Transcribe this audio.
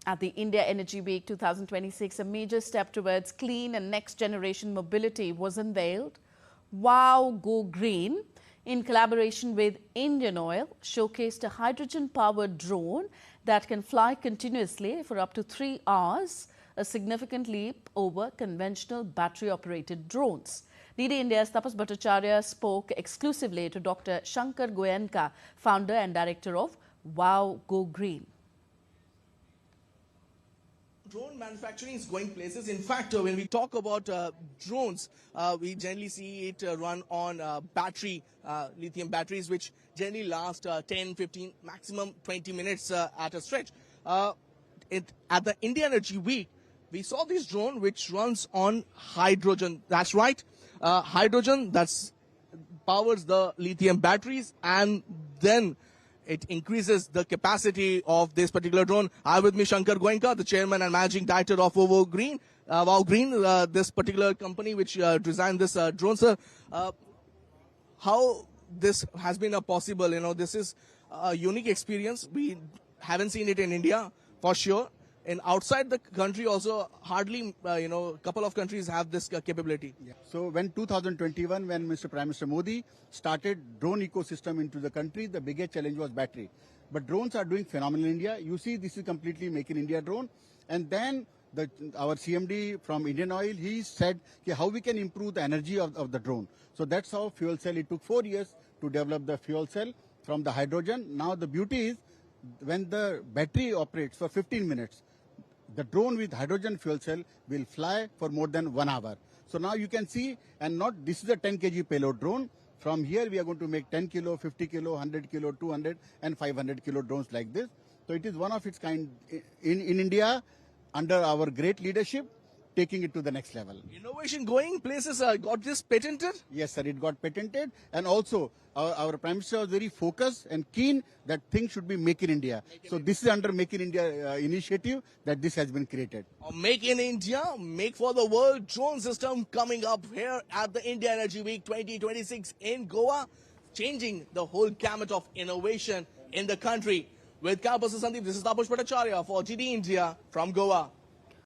At the India Energy Week 2026, a major step towards clean and next-generation mobility was unveiled. Wow Go Green, in collaboration with Indian Oil, showcased a hydrogen-powered drone that can fly continuously for up to 3 hours, a significant leap over conventional battery-operated drones. DD India's Tapas Bhattacharya spoke exclusively to Dr. Shankar Goenka, founder and director of Wow Go Green. Drone manufacturing is going places. In fact, when we talk about drones, we generally see it run on lithium batteries, which generally last 10, 15, maximum 20 minutes at a stretch. At the India Energy Week, we saw this drone which runs on hydrogen. That's right, hydrogen that powers the lithium batteries, and then it increases the capacity of this particular drone. I have with me Shankar Goenka, the chairman and managing director of Wow Green, this particular company which designed this drone. Sir, how this has been possible? This is a unique experience. We haven't seen it in India for sure. And outside the country also, hardly, a couple of countries have this capability. Yeah. So when 2021, when Mr. Prime Minister Modi started drone ecosystem into the country, the biggest challenge was battery. But drones are doing phenomenal in India. You see, this is completely Make in India drone. And then our CMD from Indian Oil, he said how we can improve the energy of the drone. So that's how fuel cell, it took 4 years to develop the fuel cell from the hydrogen. Now the beauty is, when the battery operates for 15 minutes, the drone with hydrogen fuel cell will fly for more than 1 hour. So now you can see, this is a 10 kg payload drone. From here we are going to make 10 kilo, 50 kilo, 100 kilo, 200 and 500 kilo drones like this. So it is one of its kind in India, under our great leadership, taking it to the next level. Innovation going places, got this patented? Yes, sir, it got patented. And also, our Prime Minister was very focused and keen that things should be Make in India. So this is under Make in India initiative that this has been created. Make in India, Make for the World drone system coming up here at the India Energy Week 2026 in Goa, changing the whole gamut of innovation in the country. With Campus Sandeep, this is Tapas Bhattacharya for GD India from Goa.